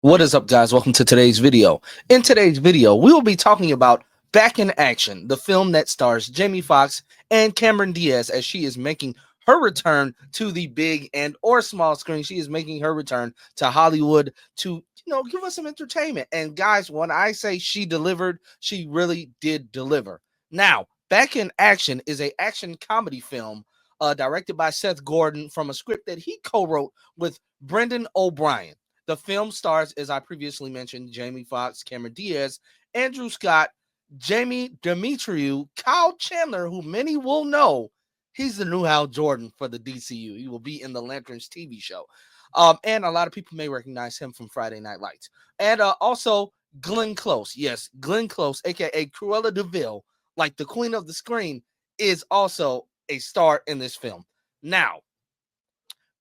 What is up, guys? Welcome to today's video. In today's video, we will be talking about Back in Action, the film that stars Jamie Foxx and Cameron Diaz as she is making her return to the big and or small screen. She is making her return to Hollywood to, give us some entertainment. And guys, when I say she delivered, she really did deliver. Now, Back in Action is a action comedy film directed by Seth Gordon from a script that he co-wrote with Brendan O'Brien. The film stars, as I previously mentioned, Jamie Foxx, Cameron Diaz, Andrew Scott, Jamie Demetriou, Kyle Chandler, who many will know. He's the new Hal Jordan for the DCU. He will be in the Lanterns TV show. And a lot of people may recognize him from Friday Night Lights. And also Glenn Close. Yes, Glenn Close, a.k.a. Cruella de Vil, like the queen of the screen, is also a star in this film. Now,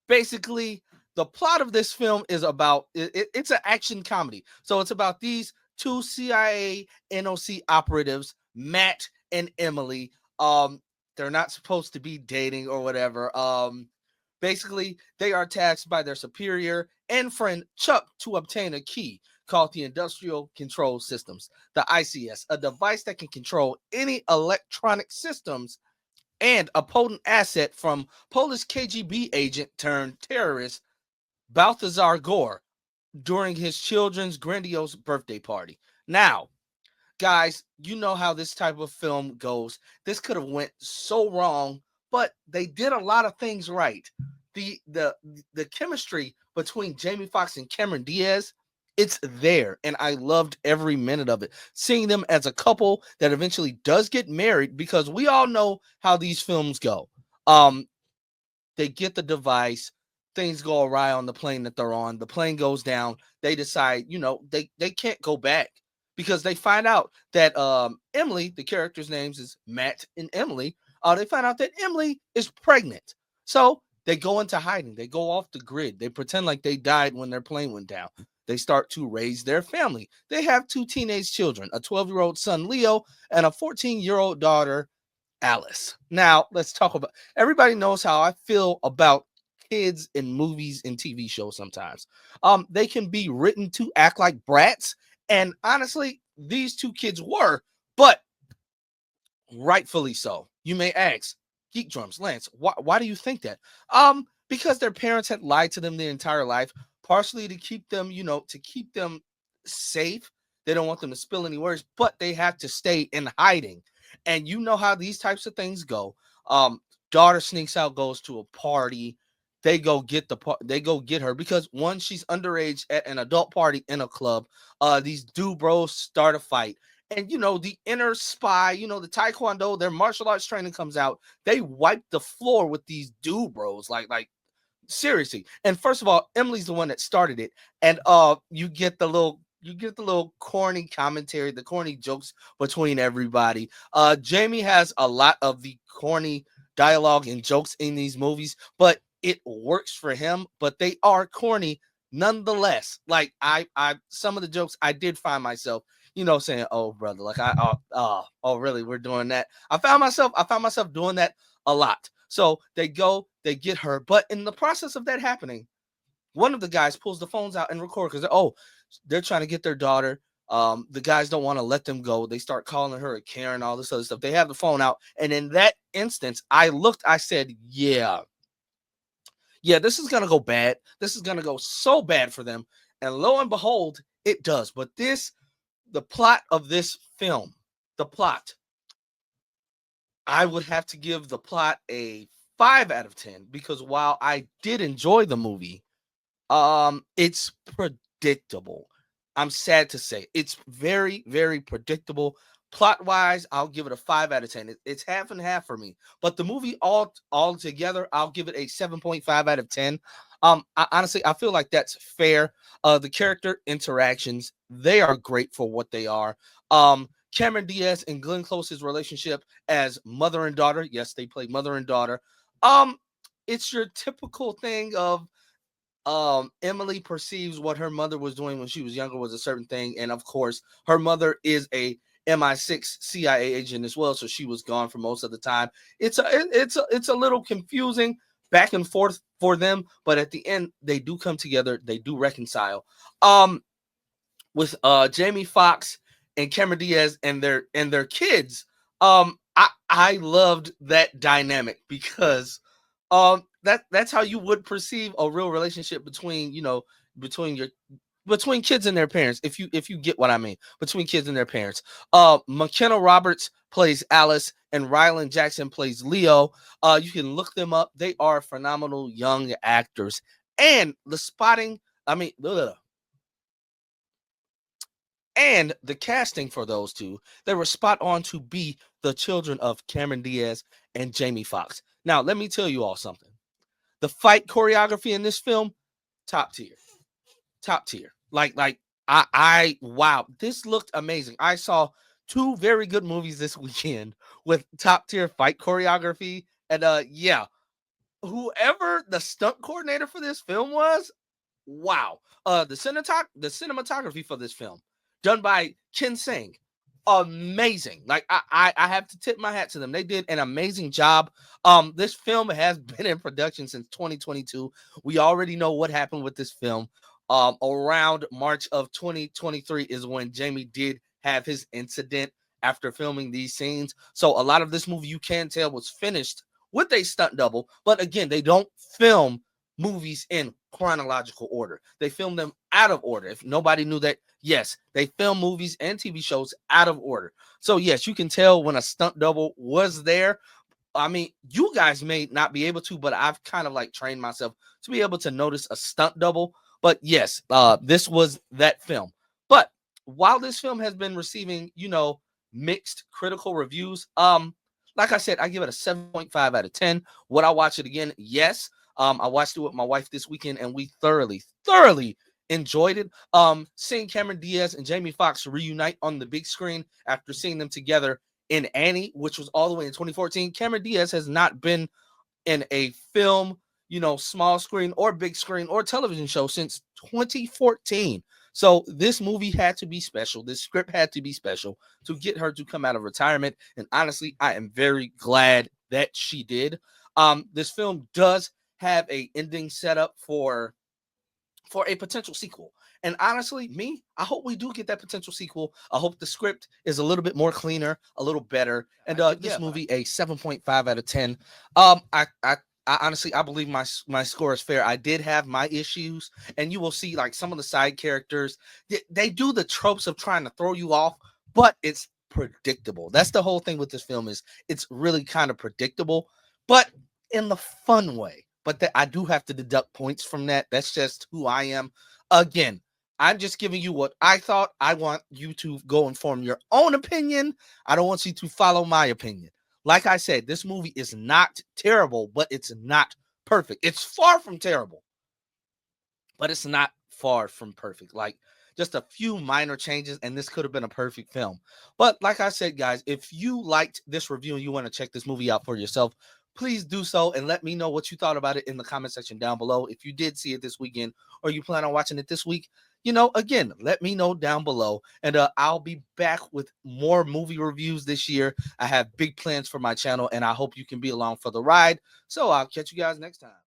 basically, the plot of this film is about it's an action comedy. So it's about these two CIA NOC operatives, Matt and Emily. They're not supposed to be dating or whatever. Basically, they are tasked by their superior and friend Chuck to obtain a key called the Industrial Control Systems, the ICS, a device that can control any electronic systems and a potent asset from Polish KGB agent turned terrorist Balthazar Gore during his children's grandiose birthday party. Now, guys, you know how this type of film goes. This could have went so wrong, but they did a lot of things right. The chemistry between Jamie Foxx and Cameron Diaz, it's there, and I loved every minute of it. Seeing them as a couple that eventually does get married, because we all know how these films go. They get the device, things go awry on the plane that they're on, the plane goes down, they decide, they can't go back because they find out that Emily, the character's names is Matt and Emily, they find out that Emily is pregnant. So they go into hiding, they go off the grid, they pretend like they died when their plane went down. They start to raise their family. They have two teenage children, a 12-year-old son, Leo, and a 14-year-old daughter, Alice. Now, let's talk about, everybody knows how I feel about kids in movies and TV shows sometimes. They can be written to act like brats, and honestly, these two kids were, but rightfully so. You may ask, Geek Drums, Lance, why do you think that? Because their parents had lied to them their entire life, partially to keep them, to keep them safe. They don't want them to spill any words, but they have to stay in hiding. And you know how these types of things go. Daughter sneaks out, goes to a party. They go get her because one, she's underage at an adult party in a club. These dude bros start a fight. And the inner spy, the taekwondo, their martial arts training comes out. They wipe the floor with these dude bros, like seriously. And first of all, Emily's the one that started it, and you get the little corny commentary, the corny jokes between everybody. Jamie has a lot of the corny dialogue and jokes in these movies, but it works for him. But they are corny nonetheless. Like some of the jokes I did find myself, saying, "Oh, brother, like oh, really? We're doing that." I found myself doing that a lot. So they go, they get her, but in the process of that happening, one of the guys pulls the phones out and record because they're trying to get their daughter. The guys don't want to let them go. They start calling her a Karen, all this other stuff. They have the phone out, and in that instance, I said, yeah, this is gonna go bad. This is gonna go so bad for them. And lo and behold, it does. But the plot of this film, the plot, I would have to give the plot a 5 out of 10 because while I did enjoy the movie, it's predictable. I'm sad to say it's very, very predictable. Plot wise, I'll give it a 5 out of 10. It's half and half for me. But the movie all together, I'll give it a 7.5 out of 10. Honestly, I feel like that's fair. The character interactions, they are great for what they are. Cameron Diaz and Glenn Close's relationship as mother and daughter. Yes, they play mother and daughter. Um, it's your typical thing of Emily perceives what her mother was doing when she was younger was a certain thing, and of course her mother is a MI6 CIA agent as well, so she was gone for most of the time. It's a little confusing back and forth for them, but at the end they do come together, they do reconcile. with Jamie Foxx and Cameron Diaz and their kids. I loved that dynamic because that's how you would perceive a real relationship between, you know, between your between kids and their parents, if you get what I mean, between kids and their parents. McKenna Roberts plays Alice and Ryland Jackson plays Leo. You can look them up. They are phenomenal young actors. And the spotting, I mean, and the casting for those two, they were spot on to be the children of Cameron Diaz and Jamie Foxx. Now, let me tell you all something. The fight choreography in this film, top tier. Top tier. I wow, this looked amazing. I saw two very good movies this weekend with top tier fight choreography. And yeah, whoever the stunt coordinator for this film was, wow. The cinematography for this film, done by Ken Singh, amazing. Like I have to tip my hat to them. They did an amazing job. This film has been in production since 2022. We already know what happened with this film. Around March of 2023 is when Jamie did have his incident after filming these scenes. So a lot of this movie you can tell was finished with a stunt double, but again, they don't film movies in chronological order. They film them out of order. If nobody knew that, yes, they film movies and TV shows out of order. So yes, you can tell when a stunt double was there. I mean, you guys may not be able to, but I've kind of like trained myself to be able to notice a stunt double. But yes, this was that film. But while this film has been receiving, you know, mixed critical reviews, like I said, I give it a 7.5 out of 10. Would I watch it again? Yes. I watched it with my wife this weekend, and we thoroughly enjoyed it. Seeing Cameron Diaz and Jamie Foxx reunite on the big screen after seeing them together in Annie, which was all the way in 2014. Cameron Diaz has not been in a film, you know, small screen or big screen or television show since 2014. So this movie had to be special. This script had to be special to get her to come out of retirement. And honestly, I am very glad that she did. This film does have a ending set up for a potential sequel. And honestly, I hope we do get that potential sequel. I hope the script is a little bit more cleaner, a little better. And this movie a 7.5 out of 10. I honestly, I believe my score is fair. I did have my issues, and you will see like some of the side characters. They do the tropes of trying to throw you off, but it's predictable. That's the whole thing with this film, is it's really kind of predictable, but in the fun way. But I do have to deduct points from that. That's just who I am. Again, I'm just giving you what I thought. I want you to go and form your own opinion. I don't want you to follow my opinion. Like I said, this movie is not terrible, but it's not perfect. It's far from terrible, but it's not far from perfect. Like just a few minor changes, and this could have been a perfect film. But like I said, guys, if you liked this review and you want to check this movie out for yourself, please do so and let me know what you thought about it in the comment section down below. If you did see it this weekend or you plan on watching it this week, you know, again, let me know down below. And I'll be back with more movie reviews this year. I have big plans for my channel, and I hope you can be along for the ride. So I'll catch you guys next time.